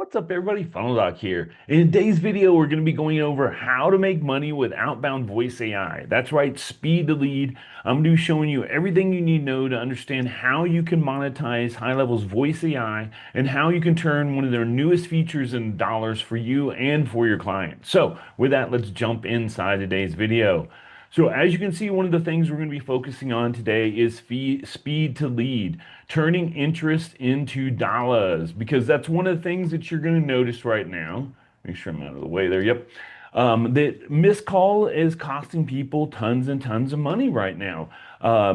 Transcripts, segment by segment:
What's up, everybody? Funnel Doc here. In today's video, we're going to be going over how to make money with outbound voice AI. That's right, speed to lead. I'm going to be showing you everything you need to know to understand how you can monetize Highlevel's voice AI and how you can turn one of their newest features into dollars for you and for your clients. So, with that, let's jump inside today's video. So as you can see, one of the things we're going to be focusing on today is speed to lead, turning interest into dollars, because that's one of the things that you're going to notice right now. Make sure I'm out of the way there. Yep. That missed call is costing people tons and tons of money right now.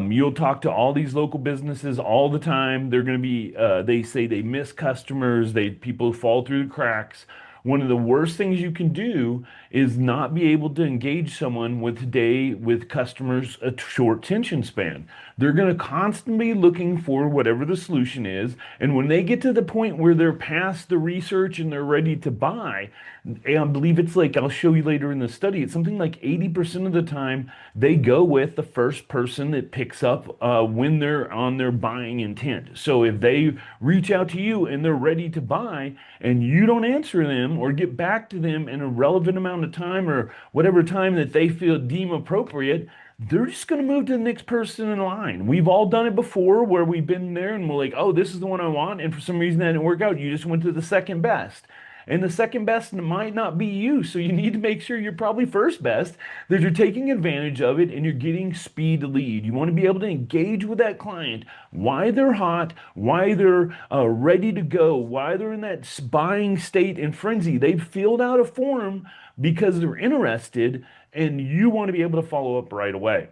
You'll talk to all these local businesses all the time. They're going to be, they say they miss customers, people fall through the cracks. One of the worst things you can do is not be able to engage someone with customers a short attention span. They're going to constantly be looking for whatever the solution is, and when they get to the point where they're past the research and they're ready to buy, and I believe it's like I'll show you later in the study, it's something like 80% of the time they go with the first person that picks up when they're on their buying intent. So if they reach out to you and they're ready to buy and you don't answer them or get back to them in a relevant amount of time or whatever time that they feel deem appropriate, they're just going to move to the next person in line. We've all done it before where we've been there and we're like, oh, this is the one I want. And for some reason that didn't work out. You just went to the second best. And the second best might not be you. So you need to make sure you're probably first best, that you're taking advantage of it and you're getting speed to lead. You want to be able to engage with that client, why they're hot, why they're ready to go, why they're in that buying state and frenzy. They've filled out a form because they're interested and you want to be able to follow up right away.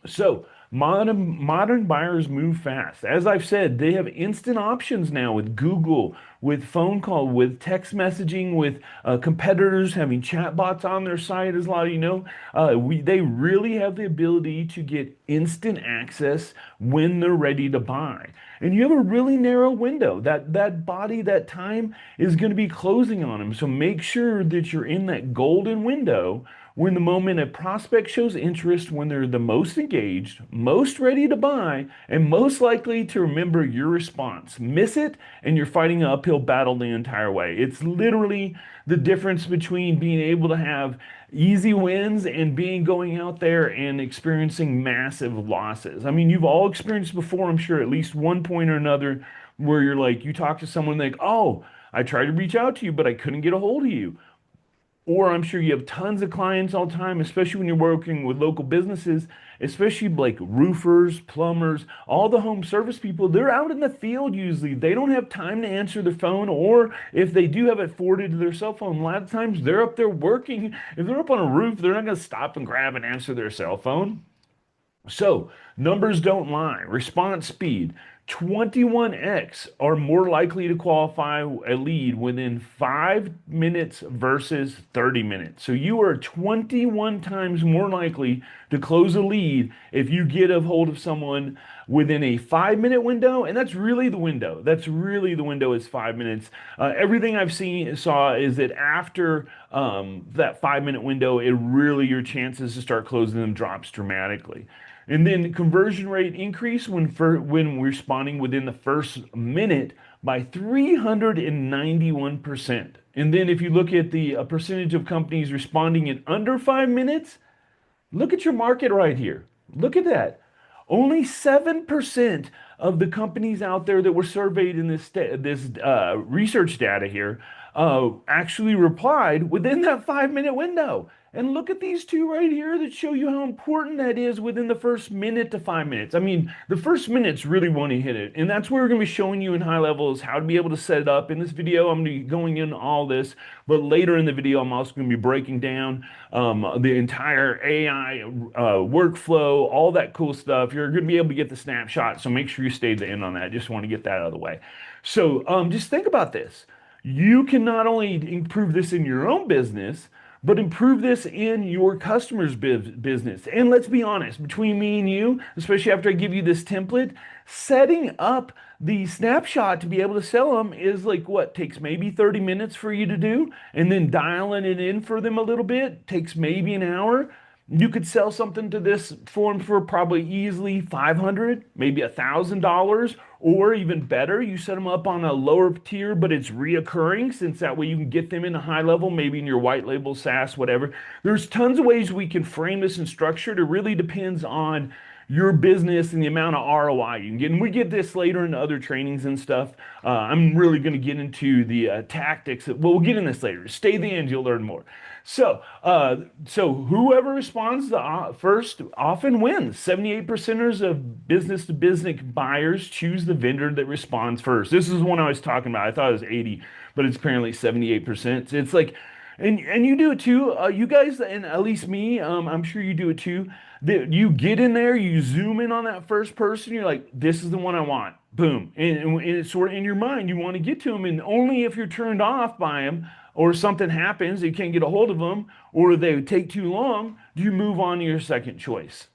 So modern buyers move fast. As I've said, they have instant options now with Google, with phone call, with text messaging, with competitors having chatbots on their site, as a lot of you know. They really have the ability to get instant access when they're ready to buy. And you have a really narrow window. That time is going to be closing on them. So make sure that you're in that golden window when the moment a prospect shows interest, when they're the most engaged, most ready to buy, and most likely to remember your response. Miss it, and you're fighting an uphill battle the entire way. It's literally the difference between being able to have easy wins and going out there and experiencing massive losses. I mean, you've all experienced before, I'm sure, at least one point or another, where you're like, you talk to someone like, oh, I tried to reach out to you, but I couldn't get a hold of you. Or I'm sure you have tons of clients all the time, especially when you're working with local businesses, especially like roofers, plumbers, all the home service people. They're out in the field usually. They don't have time to answer their phone, or if they do have it forwarded to their cell phone, a lot of times they're up there working. If they're up on a roof, they're not going to stop and grab and answer their cell phone. So, numbers don't lie. Response speed. 21x are more likely to qualify a lead within 5 minutes versus 30 minutes. So you are 21 times more likely to close a lead if you get a hold of someone within a 5 minute window. And that's really the window. That's really the window is 5 minutes. Everything I've saw is that after that 5 minute window, your chances to start closing them drops dramatically. And then conversion rate increase when we're responding within the first minute by 391%. And then if you look at the percentage of companies responding in under 5 minutes, look at your market right here. Look at that. Only 7% of the companies out there that were surveyed in this research data here actually replied within that 5 minute window. And look at these two right here that show you how important that is within the first minute to 5 minutes. I mean, the first minutes really want to hit it. And that's where we're going to be showing you in Highlevel is how to be able to set it up. In this video, I'm going to be going into all this, but later in the video, I'm also going to be breaking down the entire AI workflow, all that cool stuff. You're going to be able to get the snapshot, so make sure you stay to the end on that. I just want to get that out of the way. So just think about this. You can not only improve this in your own business, but improve this in your customer's business. And let's be honest, between me and you, especially after I give you this template, setting up the snapshot to be able to sell them is like what takes maybe 30 minutes for you to do, and then dialing it in for them a little bit takes maybe an hour. You could sell something to this form for probably easily 500, maybe $1,000, or even better, you set them up on a lower tier, but it's reoccurring since that way you can get them in a high level, maybe in your white label SaaS, whatever. There's tons of ways we can frame this and structure it. It really depends on your business and the amount of ROI you can get. And we get this later in other trainings and stuff. I'm really going to get into the tactics. Well, we'll get in this later. Stay the end, you'll learn more. So whoever responds first often wins. 78 percenters of business to business buyers choose the vendor that responds first. This is one I was talking about. I thought it was 80, but it's apparently 78%. It's like, and you do it too. You guys, and at least me, I'm sure you do it too. That you get in there, you zoom in on that first person, you're like, this is the one I want. Boom. And it's sort of in your mind, you want to get to them. And only if you're turned off by them or something happens, you can't get a hold of them, or they take too long, do you move on to your second choice.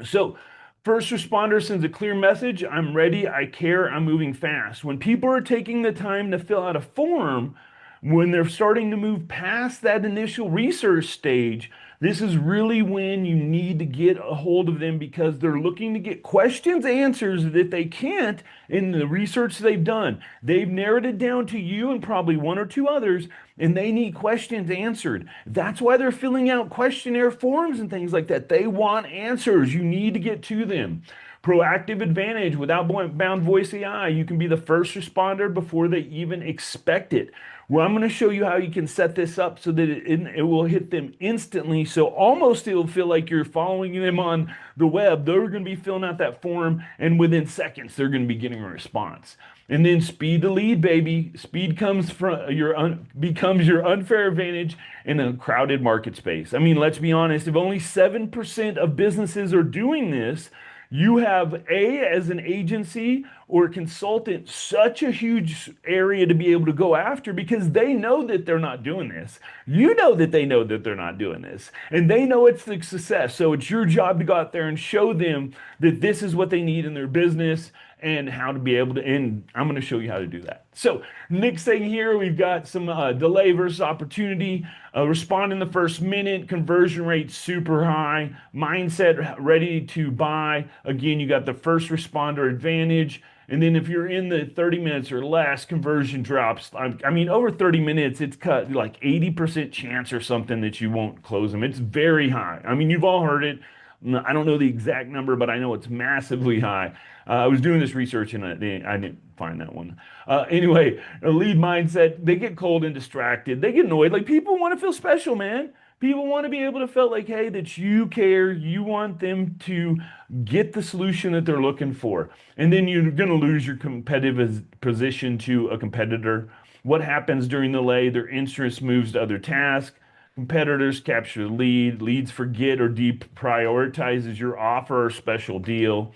So, first responder sends a clear message: I'm ready, I care, I'm moving fast. When people are taking the time to fill out a form, when they're starting to move past that initial research stage, this is really when you need to get a hold of them because they're looking to get questions answers that they can't in the research they've done. They've narrowed it down to you and probably one or two others, and they need questions answered. That's why they're filling out questionnaire forms and things like that. They want answers. You need to get to them. Proactive advantage with Outbound Voice AI. You can be the first responder before they even expect it. Well, I'm going to show you how you can set this up so that it will hit them instantly. So almost it will feel like you're following them on the web. They're going to be filling out that form, and within seconds, they're going to be getting a response. And then speed to lead, baby. Speed comes from becomes your unfair advantage in a crowded market space. I mean, let's be honest, if only 7% of businesses are doing this, you have as an agency or consultant, such a huge area to be able to go after because they know that they're not doing this. You know that they know that they're not doing this, and they know it's the success. So it's your job to go out there and show them that this is what they need in their business and how to be able to, and I'm going to show you how to do that. So next thing here, we've got some delay versus opportunity. Respond in the first minute, conversion rate super high, mindset ready to buy. Again, you got the first responder advantage. And then if you're in the 30 minutes or less, conversion drops. I mean, over 30 minutes, it's cut like 80% chance or something that you won't close them. It's very high. I mean, you've all heard it. I don't know the exact number, but I know it's massively high. I was doing this research and I didn't find that one. Anyway, a lead mindset, they get cold and distracted. They get annoyed. Like people want to feel special, man. People want to be able to feel like, hey, that you care. You want them to get the solution that they're looking for. And then you're going to lose your competitive position to a competitor. What happens during the delay? Their interest moves to other tasks. Competitors capture the lead. Leads forget or deprioritizes your offer or special deal.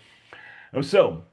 So,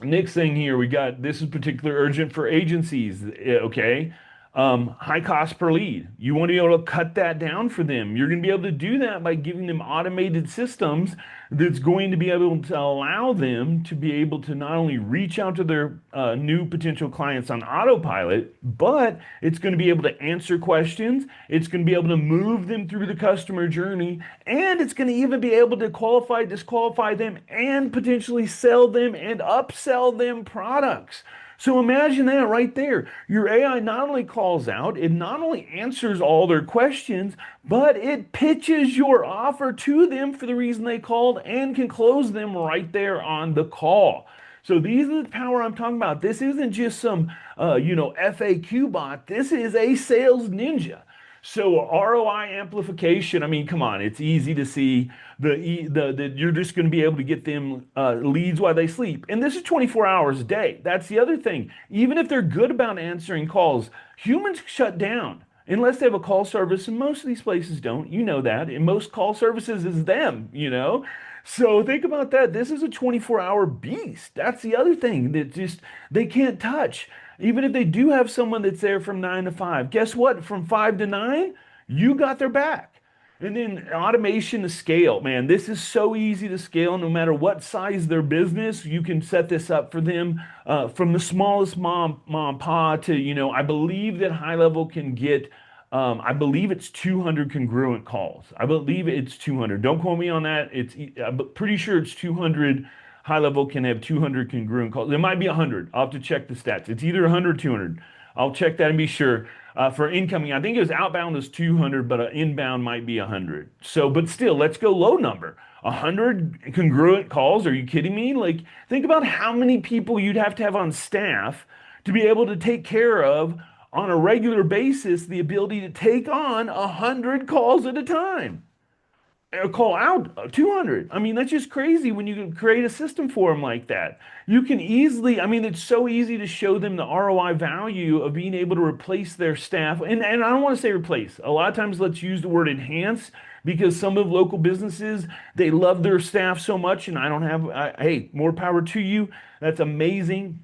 next thing here, we got this is particularly urgent for agencies. Okay. High cost per lead. You want to be able to cut that down for them. You're going to be able to do that by giving them automated systems that's going to be able to allow them to be able to not only reach out to their new potential clients on autopilot, but it's going to be able to answer questions. It's going to be able to move them through the customer journey, and it's going to even be able to qualify, disqualify them, and potentially sell them and upsell them products. So imagine that right there. Your AI not only calls out, it not only answers all their questions, but it pitches your offer to them for the reason they called and can close them right there on the call. So these are the power I'm talking about. This isn't just some, FAQ bot. This is a sales ninja. So ROI amplification, I mean, come on, it's easy to see you're just going to be able to get them leads while they sleep. And this is 24 hours a day. That's the other thing. Even if they're good about answering calls, humans shut down unless they have a call service, and most of these places don't. You know that. And most call services is them. So think about that. This is a 24-hour beast. That's the other thing that just they can't touch. Even if they do have someone that's there from 9 to 5, guess what? From 5 to 9, you got their back. And then automation to scale, man. This is so easy to scale no matter what size their business. You can set this up for them from the smallest mom and pa to, I believe that Highlevel can get I believe it's 200 congruent calls. I believe it's 200. Don't quote me on that. I'm pretty sure it's 200. High level can have 200 congruent calls. There might be 100. I'll have to check the stats. It's either 100 or 200. I'll check that and be sure. For incoming, I think it was outbound is 200, but inbound might be 100. So, but still, let's go low number. 100 congruent calls. Are you kidding me? Like, think about how many people you'd have to have on staff to be able to take care of on a regular basis the ability to take on 100 calls at a time. Call out 200. I mean, that's just crazy when you can create a system for them like that. You can easily, I mean, it's so easy to show them the ROI value of being able to replace their staff. And I don't want to say replace. A lot of times, let's use the word enhance because some of local businesses, they love their staff so much. And I don't have, hey, more power to you. That's amazing.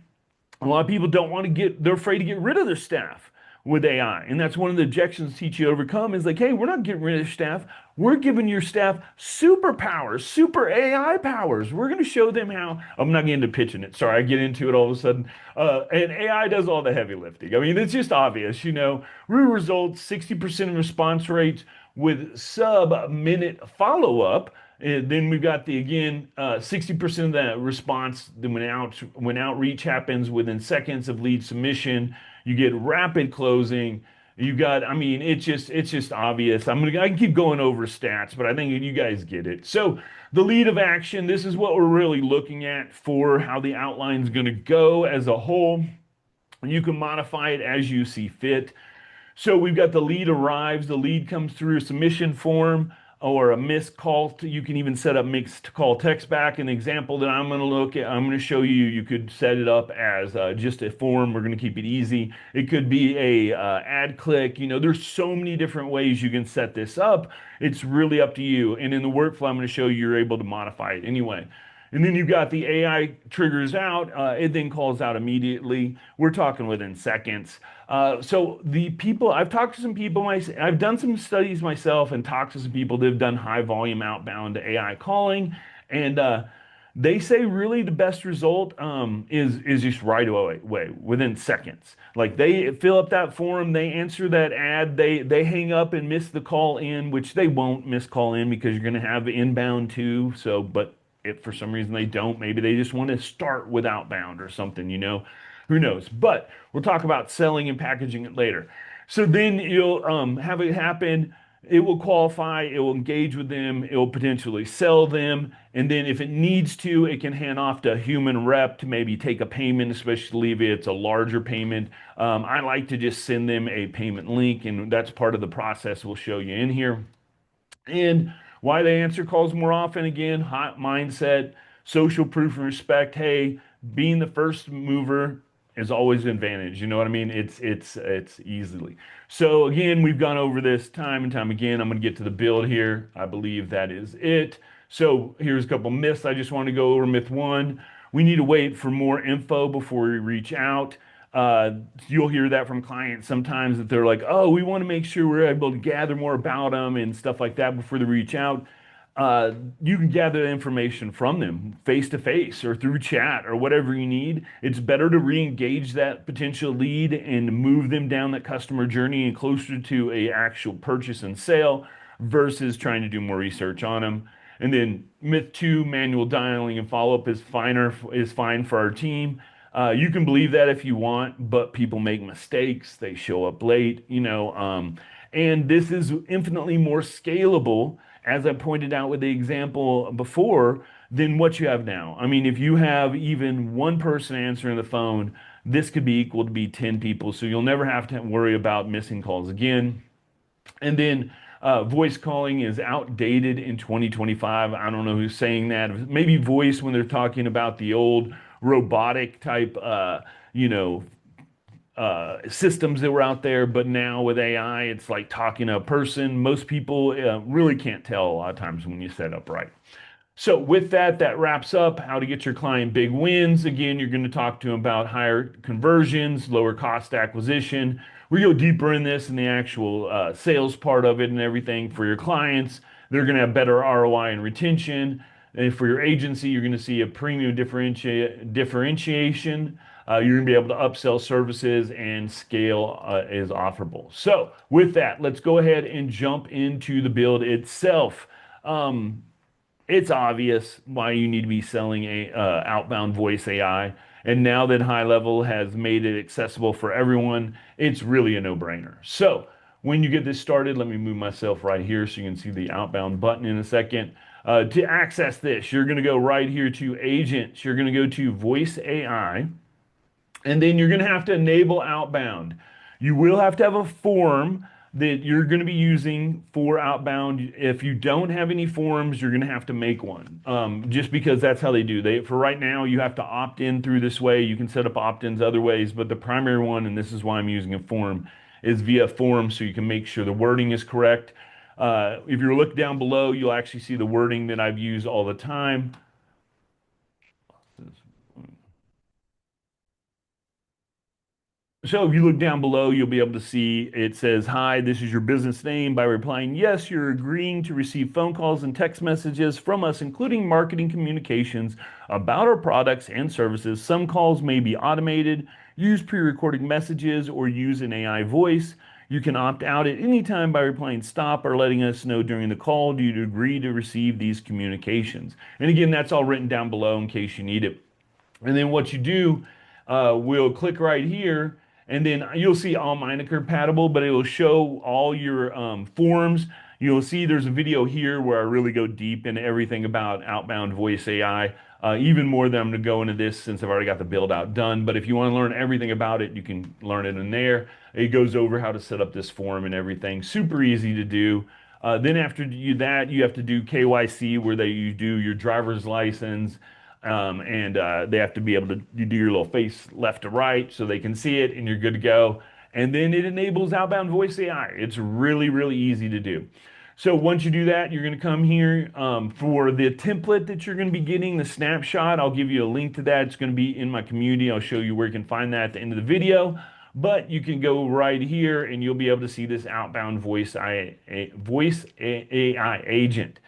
A lot of people don't want to they're afraid to get rid of their staff with AI. And that's one of the objections teach you to overcome is like, hey, we're not getting rid of staff. We're giving your staff superpowers, super AI powers. We're going to show them how. I'm not getting into pitching it. Sorry, I get into it all of a sudden. And AI does all the heavy lifting. I mean, it's just obvious, real results, 60% response rates with sub-minute follow-up. And then we've got 60% of that response. Then when outreach happens within seconds of lead submission, you get rapid closing. You got, I mean, it's just obvious. I can keep going over stats, but I think you guys get it. So the lead of action, this is what we're really looking at for how the outline is going to go as a whole. You can modify it as you see fit. So we've got the lead arrives, the lead comes through a submission form or a missed call. You can even set up mixed call text back. An example that I'm going to look at, I'm going to show you, you could set it up as just a form. We're going to keep it easy. It could be a ad click. There's so many different ways you can set this up. It's really up to you. And in the workflow, I'm going to show you, you're able to modify it anyway. And then you've got the AI triggers out. It then calls out immediately. We're talking within seconds. So the people, I've talked to some people, I've done some studies myself and talked to some people that have done high volume outbound AI calling. And they say really the best result is just right away, within seconds. Like they fill up that form, they answer that ad, they hang up and miss the call in, which they won't miss call in because you're going to have inbound too. So, but if for some reason they don't, maybe they just want to start with outbound or something, who knows? But we'll talk about selling and packaging it later. So then you'll have it happen. It will qualify, it will engage with them, it will potentially sell them. And then if it needs to, it can hand off to a human rep to maybe take a payment, especially if it's a larger payment. I like to just send them a payment link, and that's part of the process we'll show you in here. And why they answer calls more often, again, hot mindset, social proof and respect. Hey, being the first mover is always an advantage. You know what I mean? It's easily. So again, we've gone over this time and time again. I'm going to get to the build here. I believe that is it. So here's a couple myths I just want to go over. Myth one, we need to wait for more info before we reach out. You'll hear that from clients sometimes that they're like, oh, we want to make sure we're able to gather more about them and stuff like that before they reach out. You can gather the information from them face to face or through chat or whatever you need. It's better to re-engage that potential lead and move them down that customer journey and closer to a actual purchase and sale versus trying to do more research on them. And then myth two, manual dialing and follow-up is fine for our team. You can believe that if you want, but people make mistakes. They show up late, and this is infinitely more scalable, as I pointed out with the example before, than what you have now. I mean, if you have even one person answering the phone, this could be equal to be 10 people. So you'll never have to worry about missing calls again. And then voice calling is outdated in 2025. I don't know who's saying that. Maybe voice when they're talking about the old robotic type, systems that were out there. But now with AI, it's like talking to a person. Most people really can't tell a lot of times when you set up right. So with that, that wraps up how to get your client big wins. Again, you're going to talk to them about higher conversions, lower cost acquisition. We go deeper in this in the actual sales part of it and everything for your clients. They're going to have better ROI and retention. And for your agency, you're going to see a premium differentiation. you're going to be able to upsell services and scale is offerable. So with that, let's go ahead and jump into the build itself. Um, it's obvious why you need to be selling a outbound voice AI. And now that High Level has made it accessible for everyone, it's really a no-brainer. So when you get this started, let me move myself right here so you can see the outbound button in a second. To access this, you're going to go right here to agents. You're going to go to voice AI. And then you're going to have to enable outbound. You will have to have a form that you're going to be using for outbound. If you don't have any forms, you're going to have to make one. Just because that's how they do. For right now, you have to opt in through this way. You can set up opt-ins other ways, but the primary one, and this is why I'm using a form, is via form so you can make sure the wording is correct. If you look down below, you'll actually see the wording that I've used all the time. So if you look down below, you'll be able to see it says, "Hi, this is your business name." By replying yes, you're agreeing to receive phone calls and text messages from us, including marketing communications about our products and services. Some calls may be automated, use pre-recorded messages, or use an AI voice. You can opt out at any time by replying stop or letting us know during the call. Do you agree to receive these communications? And again, that's all written down below in case you need it. And then what you do, we'll click right here, and then you'll see all mine are compatible, but it will show all your forms. You'll see there's a video here where I really go deep into everything about outbound voice AI, even more than I'm going to go into this since I've already got the build out done. But if you want to learn everything about it, you can learn it in there. It goes over how to set up this form and everything. Super easy to do. Then after you have to do KYC, where you do your driver's license, and they have to be able to you do your little face left to right so they can see it, and you're good to go. And then it enables outbound voice AI. It's really, really easy to do. So once you do that, you're going to come here for the template that you're going to be getting, the snapshot. I'll give you a link to that. It's going to be in my community. I'll show you where you can find that at the end of the video. But you can go right here and you'll be able to see this outbound voice AI agent.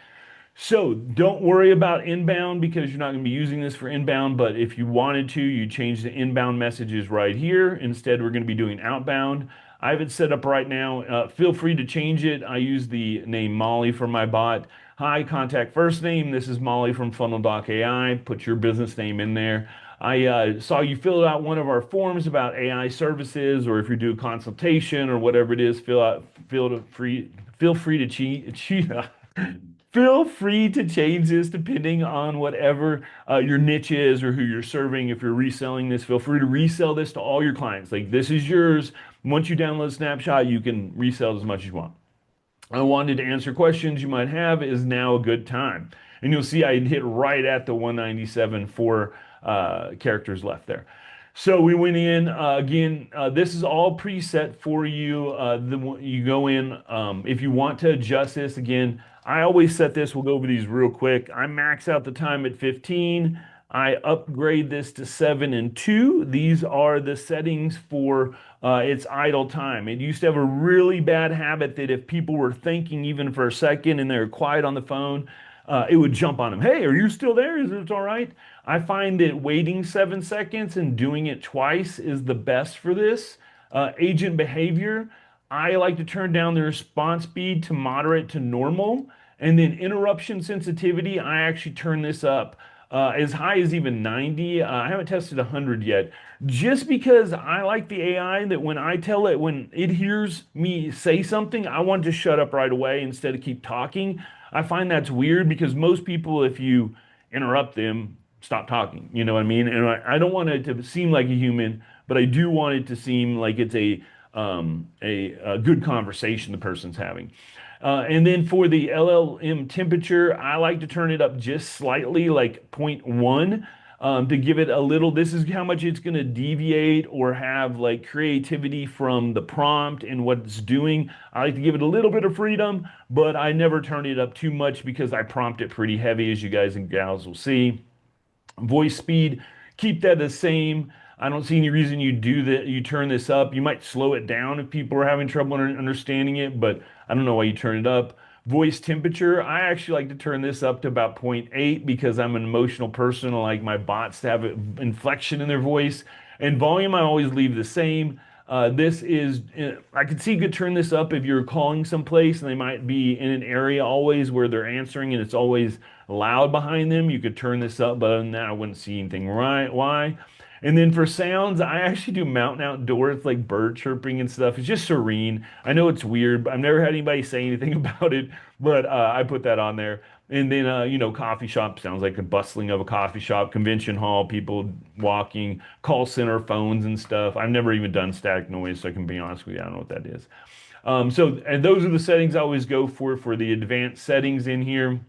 So don't worry about inbound because you're not going to be using this for inbound. But if you wanted to, you change the inbound messages right here. Instead, we're going to be doing outbound. I have it set up right now. Feel free to change it. I use the name Molly for my bot. Hi, contact first name. This is Molly from Funnel Doc AI. Put your business name in there. I saw you fill out one of our forms about AI services, or if you do a consultation or whatever it is, feel free to cheat. Feel free to change this depending on whatever your niche is or who you're serving. If you're reselling this, feel free to resell this to all your clients. Like this is yours. Once you download Snapshot, you can resell as much as you want. I wanted to answer questions you might have. Is now a good time? And you'll see I hit right at the 197 for characters left there. So we went in again. This is all preset for you. You go in if you want to adjust this again. I always set this. We'll go over these real quick. I max out the time at 15. I upgrade this to 7 and 2. These are the settings for its idle time. It used to have a really bad habit that if people were thinking even for a second and they're quiet on the phone, it would jump on them. Hey, are you still there? Is it all right? I find that waiting 7 seconds and doing it twice is the best for this. Agent behavior, I like to turn down the response speed to moderate to normal. And then interruption sensitivity, I actually turn this up as high as even 90. I haven't tested 100 yet, just because I like the AI that when I tell it, when it hears me say something, I want to shut up right away instead of keep talking. I find that's weird because most people, if you interrupt them, stop talking. You know what I mean? And I don't want it to seem like a human, but I do want it to seem like it's a good conversation the person's having. And then for the LLM temperature, I like to turn it up just slightly, like zero point 0.1, to give it a little. This is how much it's going to deviate or have like creativity from the prompt and what it's doing. I like to give it a little bit of freedom, but I never turn it up too much because I prompt it pretty heavy, as you guys and gals will see. Voice speed, keep that the same. I don't see any reason you do that. You turn this up. You might slow it down if people are having trouble understanding it, but I don't know why you turn it up. Voice temperature, I actually like to turn this up to about 0.8 because I'm an emotional person. I like my bots to have an inflection in their voice. And volume, I always leave the same. This is, I could see you could turn this up if you're calling someplace and they might be in an area always where they're answering and it's always loud behind them. You could turn this up, but other than that, I wouldn't see anything right. Why? And then for sounds, I actually do mountain outdoor. It's like bird chirping and stuff. It's just serene. I know it's weird, but I've never had anybody say anything about it, but I put that on there. And then, coffee shop sounds like the bustling of a coffee shop, convention hall, people walking, call center, phones and stuff. I've never even done static noise, so I can be honest with you, I don't know what that is. And those are the settings I always go for the advanced settings in here.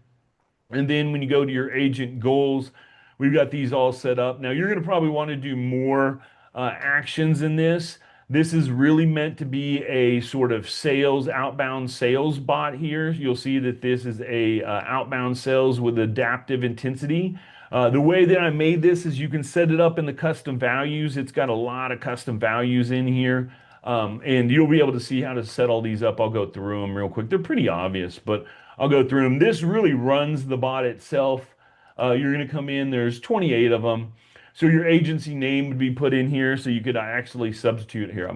And then when you go to your agent goals, we've got these all set up. Now you're going to probably want to do more actions in this. This is really meant to be a sort of sales, outbound sales bot here. You'll see that this is a outbound sales with adaptive intensity. The way that I made this is you can set it up in the custom values. It's got a lot of custom values in here. And you'll be able to see how to set all these up. I'll go through them real quick. They're pretty obvious, but I'll go through them. This really runs the bot itself. You're going to come in, there's 28 of them. So your agency name would be put in here. So you could actually substitute here.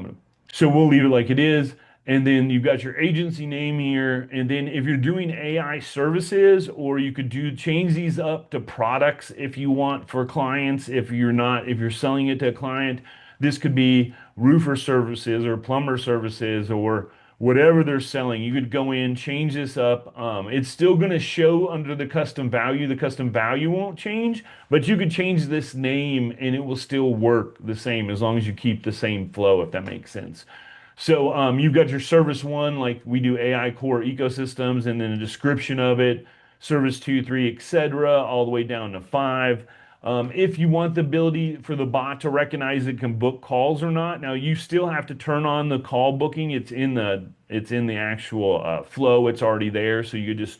So we'll leave it like it is. And then you've got your agency name here. And then if you're doing AI services, or you could change these up to products if you want for clients. If you're selling it to a client, this could be roofer services or plumber services or whatever they're selling. You could go in, change this up. It's still going to show under the custom value. The custom value won't change, but you could change this name and it will still work the same as long as you keep the same flow, if that makes sense. So you've got your service one, like we do AI core ecosystems, and then a description of it, service two, three, etc., all the way down to five. If you want the ability for the bot to recognize it can book calls or not, now you still have to turn on the call booking. It's in the actual flow. It's already there, so you just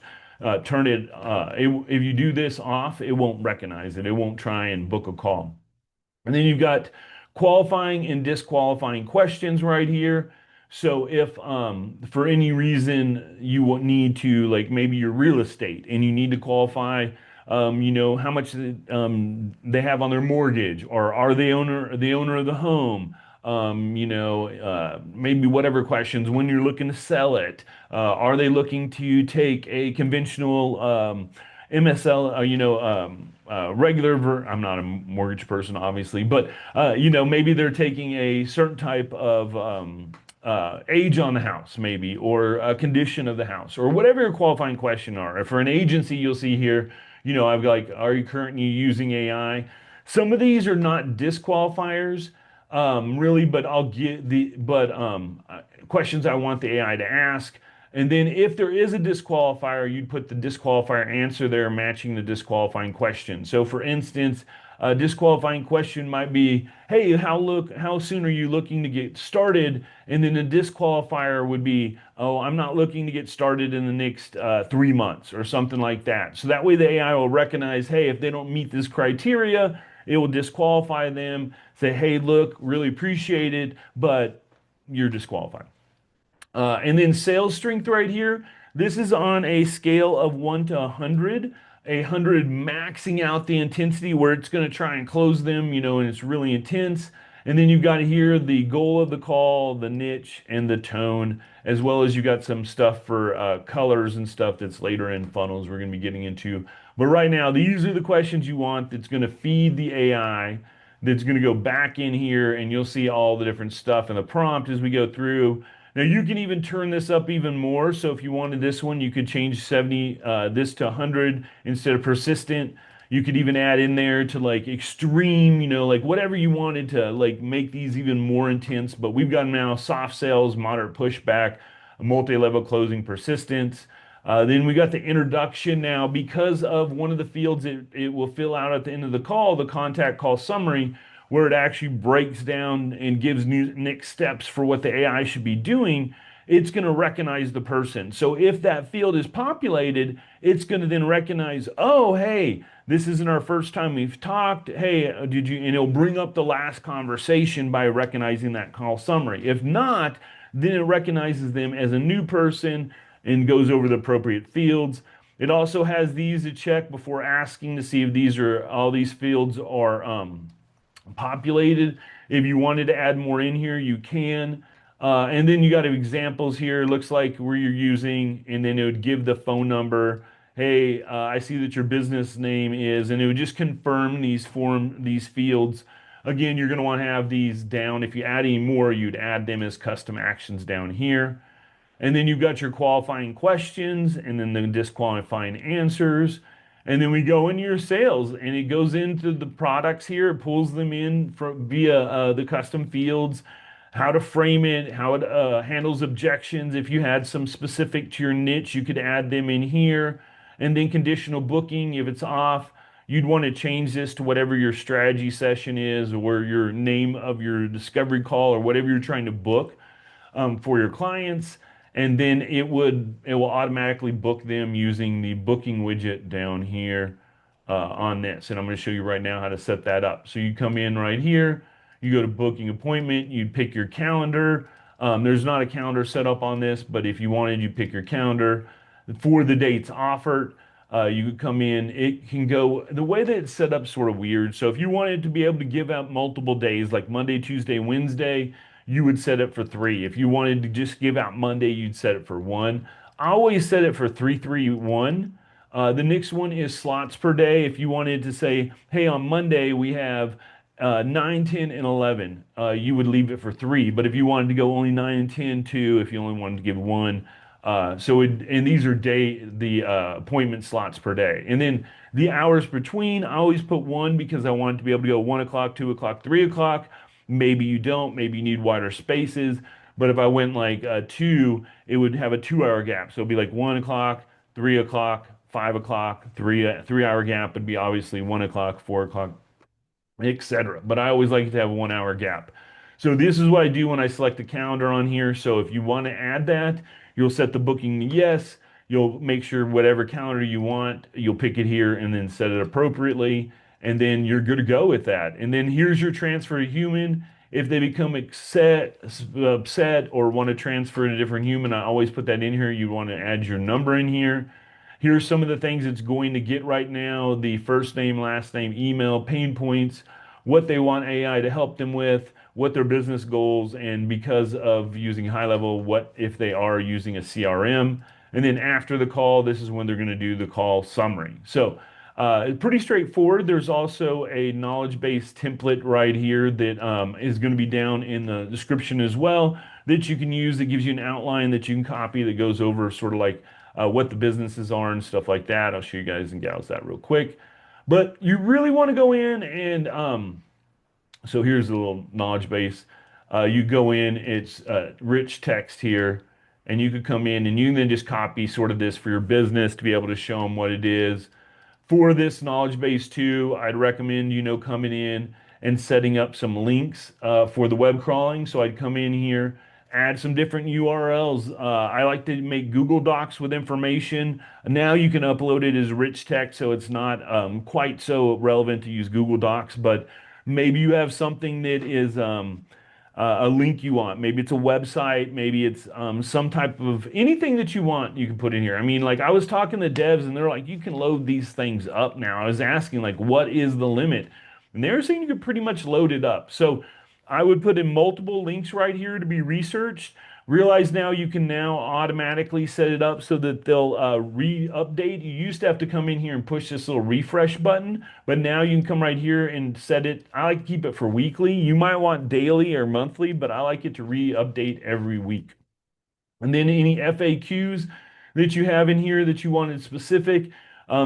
turn it. If you do this off, it won't recognize it. It won't try and book a call. And then you've got qualifying and disqualifying questions right here. So if for any reason you will need to, like maybe your real estate and you need to qualify, how much they have on their mortgage, or are they the owner of the home? Maybe whatever questions when you're looking to sell it. Are they looking to take a conventional MSL, I'm not a mortgage person, obviously, but maybe they're taking a certain type of age on the house, maybe, or a condition of the house, or whatever your qualifying question are. For an agency, you'll see here, I've got like, are you currently using AI? Some of these are not disqualifiers, really, but I'll get questions I want the AI to ask. And then if there is a disqualifier, you'd put the disqualifier answer there matching the disqualifying question. So for instance, a disqualifying question might be, hey, how soon are you looking to get started? And then a disqualifier would be, oh, I'm not looking to get started in the next 3 months or something like that. So that way the AI will recognize, hey, if they don't meet this criteria, it will disqualify them, say, hey, look, really appreciate it, but you're disqualified. And then sales strength right here. This is on a scale of 1 to 100. 100 maxing out the intensity where it's going to try and close them, and it's really intense. And then you've got here the goal of the call, the niche, and the tone, as well as you got some stuff for colors and stuff that's later in funnels we're going to be getting into. But right now, these are the questions you want that's going to feed the AI, that's going to go back in here, and you'll see all the different stuff in the prompt as we go through. Now you can even turn this up even more. So if you wanted this one, you could change this to 100 instead of persistent. You could even add in there to like extreme, like whatever you wanted to like make these even more intense. But we've got now soft sales, moderate pushback, multi-level closing, persistence. Then we got the introduction now because of one of the fields it will fill out at the end of the call, the contact call summary, where it actually breaks down and gives next steps for what the AI should be doing. It's going to recognize the person. So if that field is populated, it's going to then recognize, oh, hey, this isn't our first time we've talked. Hey, did you, and it'll bring up the last conversation by recognizing that call summary. If not, then it recognizes them as a new person and goes over the appropriate fields. It also has these to check before asking to see if all these fields are populated. If you wanted to add more in here, you can. And then you got examples here. Looks like where you're using, and then it would give the phone number. Hey, I see that your business name is, and it would just confirm these fields. Again, you're going to want to have these down. If you add any more, you'd add them as custom actions down here. And then you've got your qualifying questions and then the disqualifying answers. And then we go into your sales and it goes into the products here. It pulls them in via the custom fields, how to frame it, how it handles objections. If you had some specific to your niche, you could add them in here. And then conditional booking, if it's off, you'd want to change this to whatever your strategy session is or your name of your discovery call or whatever you're trying to book for your clients, and then it will automatically book them using the booking widget down here on this. And I'm going to show you right now how to set that up. So you come in right here, you go to booking appointment, you pick your calendar. There's not a calendar set up on this, but if you wanted, you pick your calendar for the dates offered. You could come in, it can go the way that it's set up sort of weird. So if you wanted to be able to give out multiple days like Monday, Tuesday, Wednesday, you would set it for 3. If you wanted to just give out Monday, you'd set it for 1. I always set it for 331. The next one is slots per day. If you wanted to say, hey, on Monday we have 9, 10, and 11, you would leave it for 3. But if you wanted to go only 9 and 10, 2, if you only wanted to give 1, and these are the appointment slots per day. And then the hours between, I always put 1 because I want it to be able to go 1 o'clock, 2 o'clock, 3 o'clock. Maybe you don't, maybe you need wider spaces. But if I went like 2, it would have a 2 hour gap. So it'd be like 1 o'clock, 3 o'clock, 5 o'clock, 3 hour gap would be obviously 1 o'clock, 4 o'clock, etc. But I always like to have a 1 hour gap. So this is what I do when I select the calendar on here. So if you want to add that, you'll set the booking to yes. You'll make sure whatever calendar you want, you'll pick it here and then set it appropriately. And then you're good to go with that. And then here's your transfer to human. If they become upset or want to transfer to a different human, I always put that in here. You want to add your number in here. Here's some of the things it's going to get right now: the first name, last name, email, pain points, what they want AI to help them with, what their business goals, and because of using Highlevel, what if they are using a CRM. And then after the call, this is when they're going to do the call summary. So pretty straightforward. There's also a knowledge base template right here that is going to be down in the description as well that you can use, that gives you an outline that you can copy that goes over sort of like what the businesses are and stuff like that. I'll show you guys and gals that real quick. But you really want to go in and so here's a little knowledge base. You go in, it's rich text here, and you could come in and you can then just copy sort of this for your business to be able to show them what it is. For this knowledge base too, I'd recommend, coming in and setting up some links for the web crawling. So I'd come in here, add some different URLs. I like to make Google Docs with information. Now you can upload it as rich text, so it's not quite so relevant to use Google Docs, but maybe you have something that is a link you want. Maybe it's a website. Maybe it's some type of anything that you want, you can put in here. I mean, like I was talking to devs and they're like, you can load these things up now. I was asking, like, what is the limit? And they were saying you could pretty much load it up. So I would put in multiple links right here to be researched. Realize now you can now automatically set it up so that they'll re-update. You used to have to come in here and push this little refresh button, but now you can come right here and set it. I like to keep it for weekly. You might want daily or monthly, but I like it to re-update every week. And then any FAQs that you have in here that you wanted specific.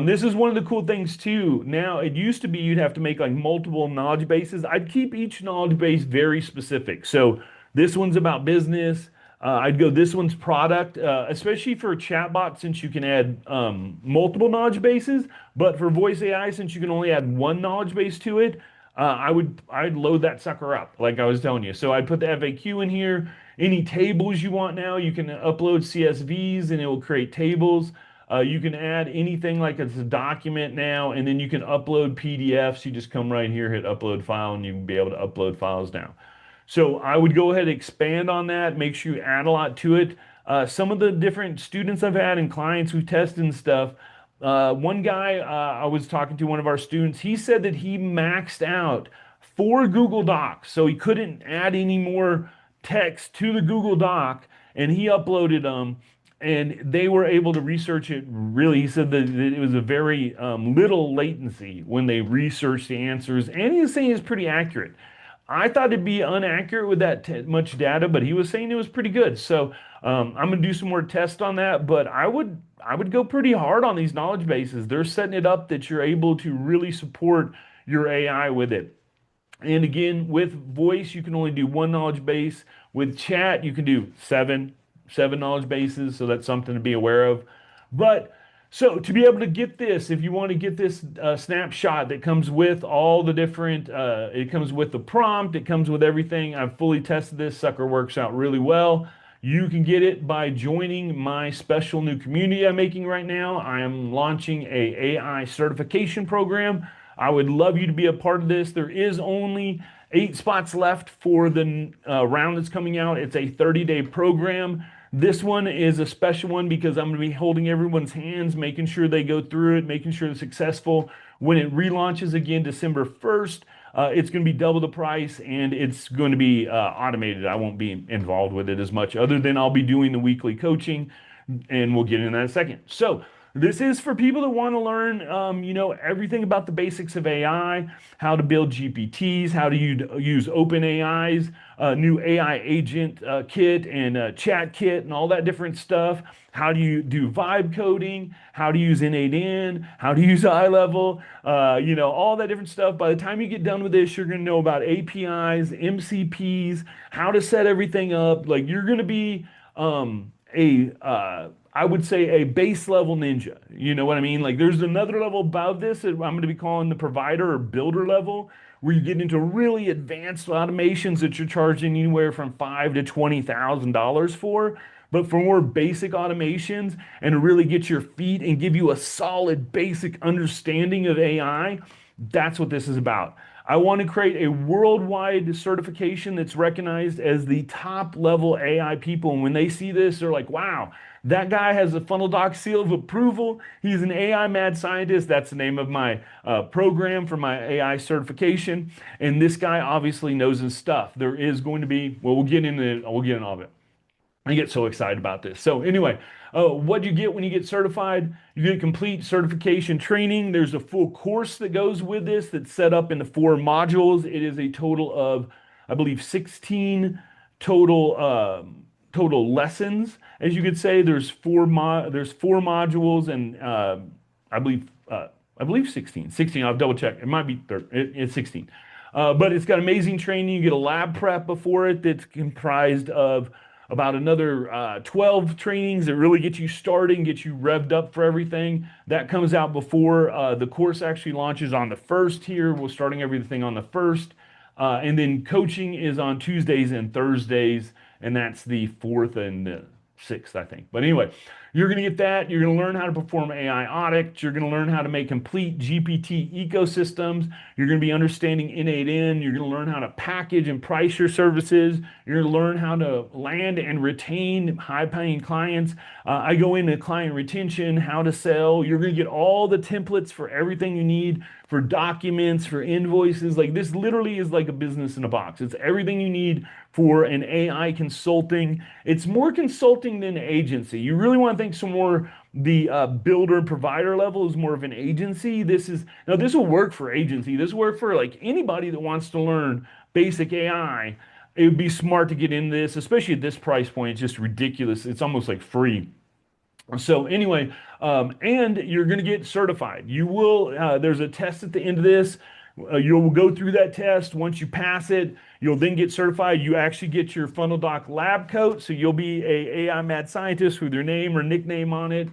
This is one of the cool things too. Now, it used to be you'd have to make like multiple knowledge bases. I'd keep each knowledge base very specific. So this one's about business. I'd go, this one's product, especially for a chatbot, since you can add multiple knowledge bases. But for voice AI, since you can only add one knowledge base to it, I'd load that sucker up, like I was telling you. So I'd put the FAQ in here. Any tables you want now, you can upload CSVs and it will create tables. You can add anything like it's a document now, and then you can upload PDFs. You just come right here, hit upload file, and you can be able to upload files now. So I would go ahead and expand on that, make sure you add a lot to it. Some of the different students I've had and clients who test and stuff, one guy I was talking to, one of our students, he said that he maxed out for Google Docs. So he couldn't add any more text to the Google Doc, and he uploaded them. And they were able to research it really. He said that it was a very little latency when they researched the answers, and he was saying it's pretty accurate. I thought it'd be inaccurate with that much data, but he was saying it was pretty good. So I'm gonna do some more tests on that. But I would go pretty hard on these knowledge bases. They're setting it up that you're able to really support your AI with it. And again, with voice, you can only do one knowledge base. With chat, you can do seven knowledge bases. So that's something to be aware of. But so to be able to get this, if you want to get this snapshot that comes with all the different, it comes with the prompt, it comes with everything. I've fully tested this. Sucker works out really well. You can get it by joining my special new community I'm making right now. I am launching a AI certification program. I would love you to be a part of this. There is only 8 spots left for the round that's coming out. It's a 30-day program. This one is a special one because I'm going to be holding everyone's hands, making sure they go through it, making sure they're successful. When it relaunches again December 1st, it's going to be double the price and it's going to be automated. I won't be involved with it as much, other than I'll be doing the weekly coaching, and we'll get into that in a second. So, this is for people that want to learn, everything about the basics of AI, how to build GPTs, how to use open AIs, new AI agent kit and chat kit and all that different stuff. How do you do vibe coding? How to use N8N? How to use Highlevel? All that different stuff. By the time you get done with this, you're going to know about APIs, MCPs, how to set everything up. Like you're going to be I would say a base level ninja. You know what I mean? Like there's another level above this that I'm going to be calling the provider or builder level, where you get into really advanced automations that you're charging anywhere from $5,000 to $20,000 for. But for more basic automations and to really get your feet and give you a solid basic understanding of AI, that's what this is about. I want to create a worldwide certification that's recognized as the top level AI people. And when they see this, they're like, wow, that guy has a funnel doc seal of approval. He's an AI mad scientist. That's the name of my program for my AI certification. And this guy obviously knows his stuff. There is going to be, well, we'll get into all of it. I get so excited about this. So anyway, what you get when you get certified? You get complete certification training. There's a full course that goes with this that's set up into 4 modules. It is a total of, I believe, 16 total lessons, as you could say. There's 4 modules, and I believe 16. 16. I'll double check. It might be it's 16. But it's got amazing training. You get a lab prep before it that's comprised of about another 12 trainings that really get you starting, get you revved up for everything. That comes out before the course actually launches on the 1st here. We're starting everything on the 1st. And then coaching is on Tuesdays and Thursdays, and that's the 4th and the 6th, I think. But anyway, you're going to get that. You're going to learn how to perform AI audits. You're going to learn how to make complete GPT ecosystems. You're going to be understanding N8N. You're going to learn how to package and price your services. You're going to learn how to land and retain high-paying clients. I go into client retention, how to sell. You're going to get all the templates for everything you need, for documents, for invoices. Like this literally is like a business in a box. It's everything you need for an AI consulting. It's more consulting than agency. You really want to think some more the builder provider level is more of an agency. This will work for agency. This will work for like anybody that wants to learn basic AI. It would be smart to get in this, especially at this price point. It's just ridiculous. It's almost like free. So anyway, and you're going to get certified. You will, there's a test at the end of this. You'll go through that test. Once you pass it, you'll then get certified. You actually get your Funnel Doc lab coat. So you'll be a AI mad scientist with your name or nickname on it.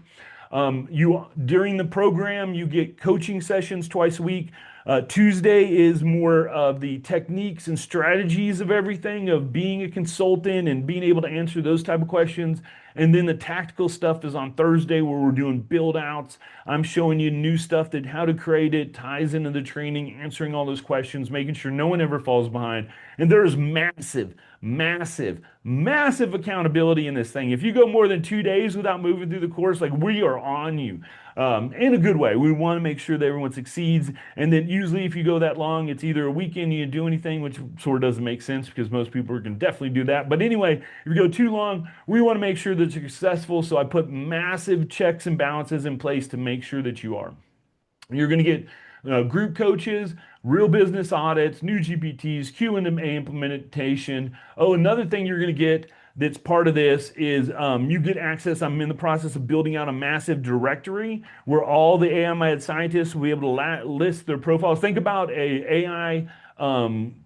During the program, you get coaching sessions twice a week. Tuesday is more of the techniques and strategies of everything, of being a consultant and being able to answer those type of questions. And then the tactical stuff is on Thursday, where we're doing build outs. I'm showing you new stuff, that how to create it, ties into the training, answering all those questions, making sure no one ever falls behind. And there is massive, massive, massive accountability in this thing. If you go more than 2 days without moving through the course, like we are on you. in a good way. We want to make sure that everyone succeeds. And then usually if you go that long, it's either a weekend you do anything, which sort of doesn't make sense because most people can definitely do that. But anyway, if you go too long, we want to make sure that you're successful. So I put massive checks and balances in place to make sure that you are. You're going to get group coaches, real business audits, new GPTs, Q&A implementation. Oh, another thing you're going to get that's part of this is you get access. I'm in the process of building out a massive directory where all the AI scientists will be able to list their profiles. Think about a AI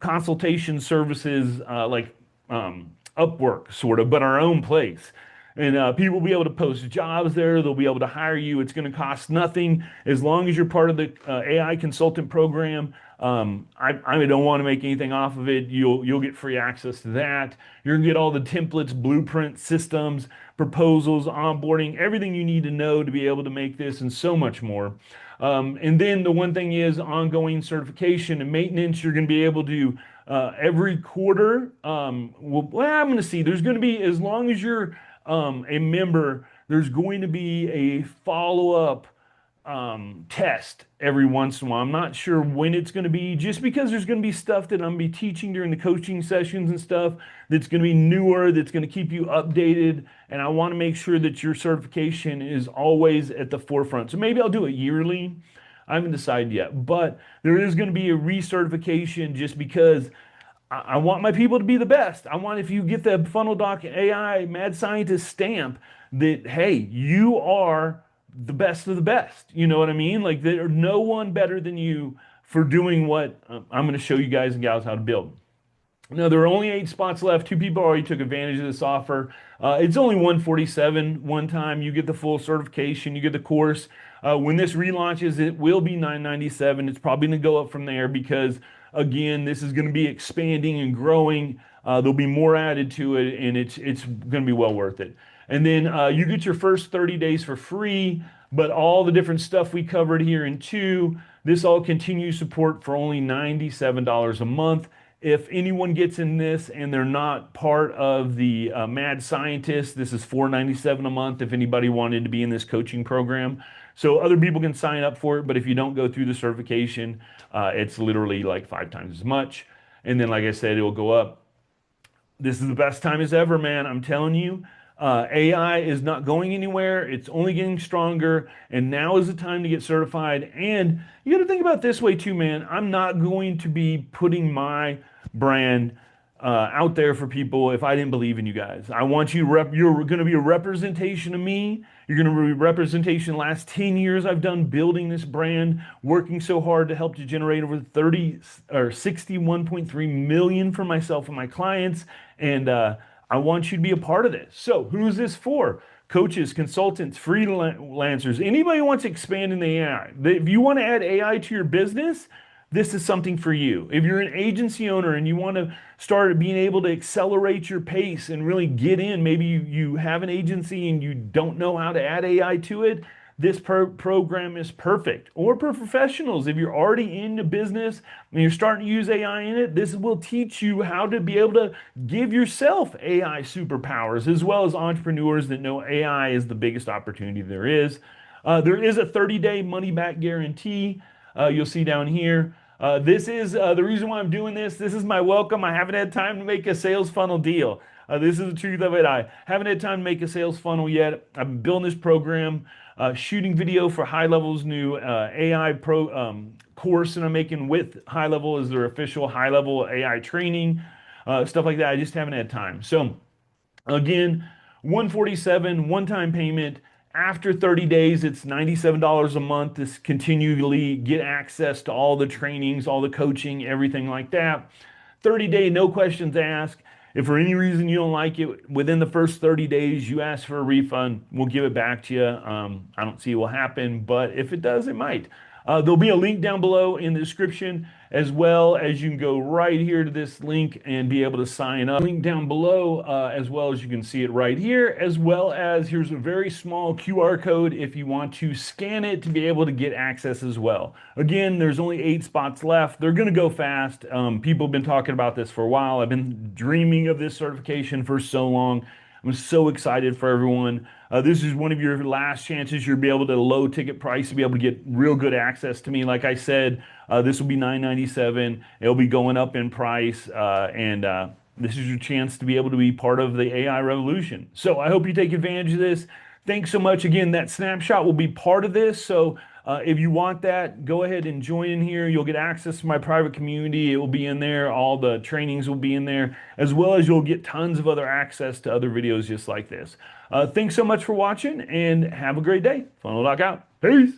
consultation services like Upwork, sort of, but our own place. And people will be able to post jobs there. They'll be able to hire you. It's going to cost nothing as long as you're part of the AI consultant program. I don't want to make anything off of it. You'll get free access to that. You're going to get all the templates, blueprints, systems, proposals, onboarding, everything you need to know to be able to make this and so much more. And then the one thing is ongoing certification and maintenance. You're going to be able to every quarter. I'm going to see. There's going to be, as long as you're a member, there's going to be a follow-up test every once in a while. I'm not sure when it's going to be, just because there's going to be stuff that I'm going to be teaching during the coaching sessions and stuff that's going to be newer, that's going to keep you updated. And I want to make sure that your certification is always at the forefront. So maybe I'll do it yearly. I haven't decided yet, but there is going to be a recertification just because I want my people to be the best. I want, if you get the Funnel Doc AI Mad Scientist stamp, that, hey, you are the best of the best. You know what I mean? Like, there's no one better than you for doing what I'm going to show you guys and gals how to build. Now, there are only 8 spots left. 2 people already took advantage of this offer. It's only $147 one time. You get the full certification. You get the course. When this relaunches, it will be $997. It's probably going to go up from there because, again, this is going to be expanding and growing. There'll be more added to it, and it's going to be well worth it. And then you get your first 30 days for free, but all the different stuff we covered here in 2, this all continues support for only $97 a month. If anyone gets in this and they're not part of the Mad Scientist, this is $497 a month if anybody wanted to be in this coaching program. So other people can sign up for it, but if you don't go through the certification, it's literally like 5 times as much. And then, like I said, it will go up. This is the best time as ever, man. I'm telling you. AI is not going anywhere. It's only getting stronger. And now is the time to get certified. And you got to think about it this way too, man. I'm not going to be putting my brand out there for people if I didn't believe in you guys. I want you, you're going to be a representation of me. You're going to be a representation. Last 10 years I've done building this brand, working so hard to help to generate over 30 or 61.3 million for myself and my clients. And I want you to be a part of this. So who's this for? Coaches, consultants, freelancers, anybody who wants to expand in the AI. If you want to add AI to your business, this is something for you. If you're an agency owner and you want to start being able to accelerate your pace and really get in, maybe you have an agency and you don't know how to add AI to it, this program is perfect. Or for professionals, if you're already in the business and you're starting to use AI in it, this will teach you how to be able to give yourself AI superpowers, as well as entrepreneurs that know AI is the biggest opportunity there is. There is a 30-day money-back guarantee. You'll see down here. This is the reason why I'm doing this. This is my welcome. I haven't had time to make a sales funnel deal. This is the truth of it. I haven't had time to make a sales funnel yet. I've been building this program, shooting video for Highlevel's new AI course that I'm making with Highlevel as their official Highlevel AI training, stuff like that. I just haven't had time. So again, 147 one-time payment. After 30 days, it's $97 a month to continually get access to all the trainings, all the coaching, everything like that. 30-day, no questions asked. If for any reason you don't like it, within the first 30 days, you ask for a refund, we'll give it back to you. I don't see it will happen, but if it does, it might. There'll be a link down below in the description, as well as you can go right here to this link and be able to sign up. Link down below, as well as you can see it right here, as well as here's a very small QR code if you want to scan it to be able to get access as well. Again, there's only 8 spots left. They're going to go fast. People have been talking about this for a while. I've been dreaming of this certification for so long. I'm so excited for everyone. This is one of your last chances. You'll be able to low ticket price to be able to get real good access to me. Like I said, this will be $9.97. It'll be going up in price, and this is your chance to be able to be part of the AI revolution. So I hope you take advantage of this. Thanks so much. Again, that snapshot will be part of this. So if you want that, go ahead and join in here. You'll get access to my private community. It will be in there. All the trainings will be in there, as well as you'll get tons of other access to other videos just like this. Thanks so much for watching and have a great day. Funnel Doc out. Peace.